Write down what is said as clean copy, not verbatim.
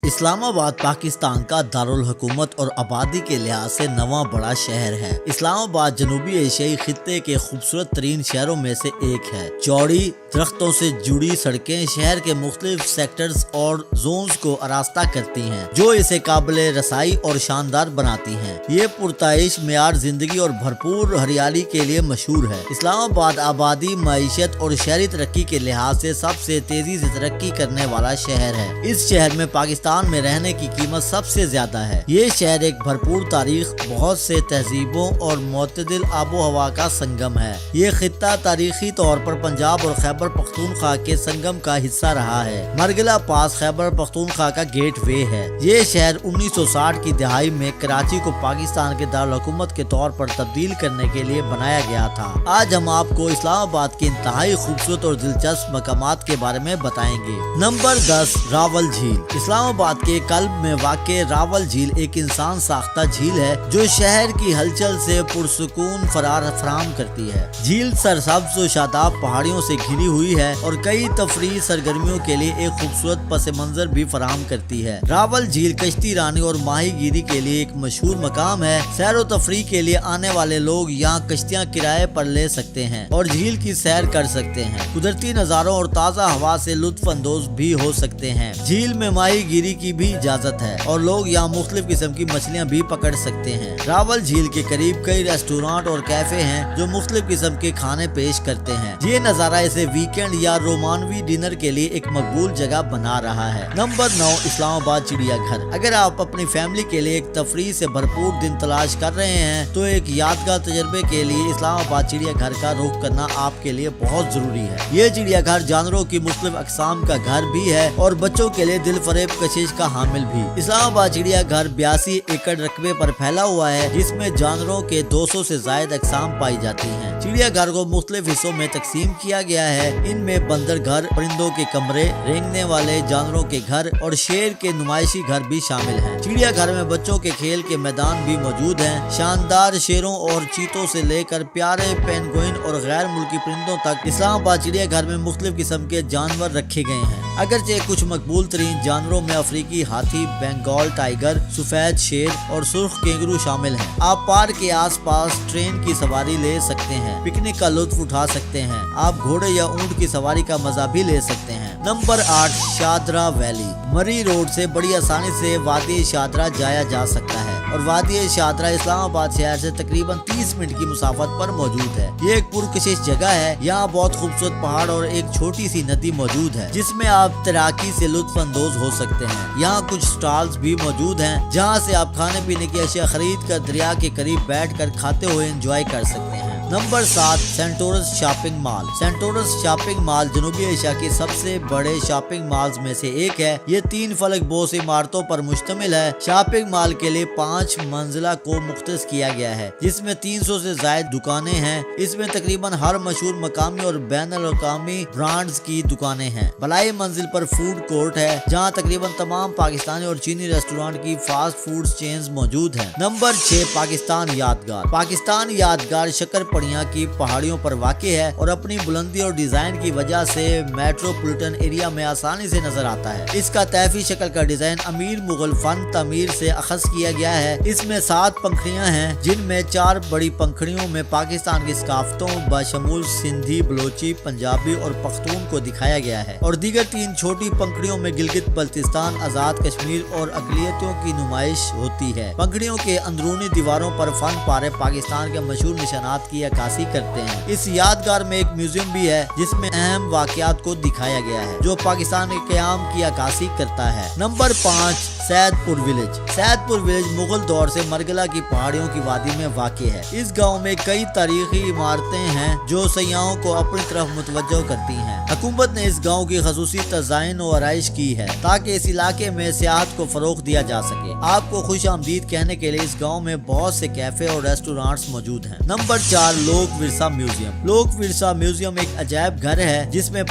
اسلام آباد پاکستان کا دارالحکومت اور آبادی کے لحاظ سے نواں بڑا شہر ہے۔ اسلام آباد جنوبی ایشیائی خطے کے خوبصورت ترین شہروں میں سے ایک ہے۔ چوڑی درختوں سے جڑی سڑکیں شہر کے مختلف سیکٹرز اور زونز کو آراستہ کرتی ہیں، جو اسے قابل رسائی اور شاندار بناتی ہیں۔ یہ پرتعیش معیار زندگی اور بھرپور ہریالی کے لیے مشہور ہے۔ اسلام آباد آبادی، معیشت اور شہری ترقی کے لحاظ سے سب سے تیزی سے ترقی کرنے والا شہر ہے۔ اس شہر میں پاکستان میں رہنے کی قیمت سب سے زیادہ ہے۔ یہ شہر ایک بھرپور تاریخ، بہت سے تہذیبوں اور معتدل آب و ہوا کا سنگم ہے۔ یہ خطہ تاریخی طور پر پنجاب اور خیبر پختونخوا کے سنگم کا حصہ رہا ہے۔ مرگلا پاس خیبر پختونخوا کا گیٹ وے ہے۔ یہ شہر 1960 کی دہائی میں کراچی کو پاکستان کے دارالحکومت کے طور پر تبدیل کرنے کے لیے بنایا گیا تھا۔ آج ہم آپ کو اسلام آباد کے انتہائی خوبصورت اور دلچسپ مقامات کے بارے میں بتائیں گے۔ نمبر 10، راول جھیل۔ اسلام آباد کے قلب میں واقع راول جھیل ایک انسان ساختہ جھیل ہے جو شہر کی ہلچل سے پرسکون فراہم کرتی ہے۔ جھیل سرسبز و شاداب پہاڑیوں سے گھری ہوئی ہے اور کئی تفریحی سرگرمیوں کے لیے ایک خوبصورت پس منظر بھی فراہم کرتی ہے۔ راول جھیل کشتی رانی اور ماہی گیری کے لیے ایک مشہور مقام ہے۔ سیر و تفریح کے لیے آنے والے لوگ یہاں کشتیاں کرائے پر لے سکتے ہیں اور جھیل کی سیر کر سکتے ہیں۔ قدرتی نظاروں اور تازہ ہوا سے لطف اندوز بھی ہو سکتے ہیں۔ جھیل میں ماہی گیری کی بھی اجازت ہے اور لوگ یہاں مختلف قسم کی مچھلیاں بھی پکڑ سکتے ہیں۔ راول جھیل کے قریب کئی ریسٹورانٹ اور کیفے ہیں جو مختلف قسم کے کھانے پیش کرتے ہیں۔ یہ نظارہ اسے ویکینڈ یا رومانوی ڈنر کے لیے ایک مقبول جگہ بنا رہا ہے۔ نمبر 9، اسلام آباد چڑیا گھر۔ اگر آپ اپنی فیملی کے لیے ایک تفریح سے بھرپور دن تلاش کر رہے ہیں تو ایک یادگار تجربے کے لیے اسلام آباد چڑیا گھر کا رخ کرنا آپ کے لیے بہت ضروری ہے۔ یہ چڑیا گھر جانوروں کی مختلف اقسام کا گھر بھی ہے اور بچوں کے لیے دل فریب کشش کا حامل بھی۔ اسلام آباد چڑیا گھر 82 ایکڑ رقبے پر پھیلا ہوا ہے جس میں جانوروں کے 200 سے زائد اقسام پائی جاتی ہیں۔ چڑیا گھر کو مختلف حصوں میں تقسیم کیا گیا ہے۔ ان میں بندر گھر، پرندوں کے کمرے، رینگنے والے جانوروں کے گھر اور شیر کے نمائشی گھر بھی شامل ہیں۔ چڑیا گھر میں بچوں کے کھیل کے میدان بھی موجود ہیں۔ شاندار شیروں اور چیتوں سے لے کر پیارے پینگوئن اور غیر ملکی پرندوں تک اسلام آباد چڑیا گھر میں مختلف قسم کے جانور رکھے گئے ہیں۔ اگرچہ کچھ مقبول ترین جانوروں میں افریقی ہاتھی، بنگال ٹائیگر، سفید شیر اور سرخ کینگرو شامل ہیں۔ آپ پارک کے آس پاس ٹرین کی سواری لے سکتے ہیں، پکنک کا لطف اٹھا سکتے ہیں۔ آپ گھوڑے یا اونٹ کی سواری کا مزہ بھی لے سکتے ہیں۔ Number 8، Shahdara valley. Murree road سے بڑی آسانی سے وادی شادرہ جایا جا سکتا ہے اور وادی شادرہ اسلام آباد شہر سے تقریباً 30 منٹ کی مسافت پر موجود ہے۔ یہ ایک پرکشش جگہ ہے۔ یہاں بہت خوبصورت پہاڑ اور ایک چھوٹی سی ندی موجود ہے جس میں آپ تیراکی سے لطف اندوز ہو سکتے ہیں۔ یہاں کچھ سٹالز بھی موجود ہیں جہاں سے آپ کھانے پینے کی اشیاء خرید کر دریا کے قریب بیٹھ کر کھاتے ہوئے انجوائے کر سکتے ہیں۔ Number 7، سینٹورس shopping mall. سینٹورس shopping mall جنوبی ایشیا کے سب سے بڑے شاپنگ مالز میں سے ایک ہے۔ یہ 3 فلک بوس عمارتوں پر مشتمل ہے۔ شاپنگ مال کے لیے 5 منزلہ کو مختص کیا گیا ہے جس میں 300 سے زائد دکانیں ہیں۔ اس میں تقریباً ہر مشہور مقامی اور بین الاقوامی برانڈز کی دکانیں ہیں۔ بالائی منزل پر فوڈ کورٹ ہے جہاں تقریباً تمام پاکستانی اور چینی ریسٹورانٹ کی فاسٹ فوڈ چینز موجود ہیں۔ نمبر 6، پاکستان یادگار۔ پاکستان یادگار شکر پڑیاں کی پہاڑیوں پر واقع ہے اور اپنی بلندی اور ڈیزائن کی وجہ سے میٹروپولیٹن ایریا میں آسانی سے نظر آتا ہے۔ اس کا طیفی شکل کا ڈیزائن امیر مغل فن تعمیر سے اخذ کیا گیا ہے۔ اس میں 7 پنکھڑیاں ہیں جن میں 4 بڑی پنکھڑیوں میں پاکستان کی ثقافتوں بشمول سندھی، بلوچی، پنجابی اور پختون کو دکھایا گیا ہے اور دیگر 3 چھوٹی پنکھڑیوں میں گلگت بلتستان، آزاد کشمیر اور اقلیتوں کی نمائش ہوتی ہے۔ پنکھڑیوں کے اندرونی دیواروں پر فن پارے پاکستان کے مشہور نشانات کی عکاسی کرتے ہیں۔ اس یادگار میں ایک میوزیم بھی ہے جس میں اہم واقعات کو دکھایا گیا ہے جو پاکستان کے قیام کی عکاسی کرتا ہے۔ نمبر 5، سید پور ولیج۔ سید پور ولیج مغل دور سے مرگلا کی پہاڑیوں کی وادی میں واقع ہے۔ اس گاؤں میں کئی تاریخی عمارتیں ہیں جو سیاحوں کو اپنی طرف متوجہ کرتی ہیں۔ حکومت نے اس گاؤں کی خصوصی تزئین و آرائش کی ہے تاکہ اس علاقے میں سیاحت کو فروغ دیا جا سکے۔ آپ کو خوش آمدید کہنے کے لیے اس گاؤں میں بہت سے کیفے اور ریسٹورانٹس موجود ہیں۔ نمبر 4، لوک ورثہ میوزیم۔ لوک ورثہ میوزیم ایک عجائب گھر ہے جس میں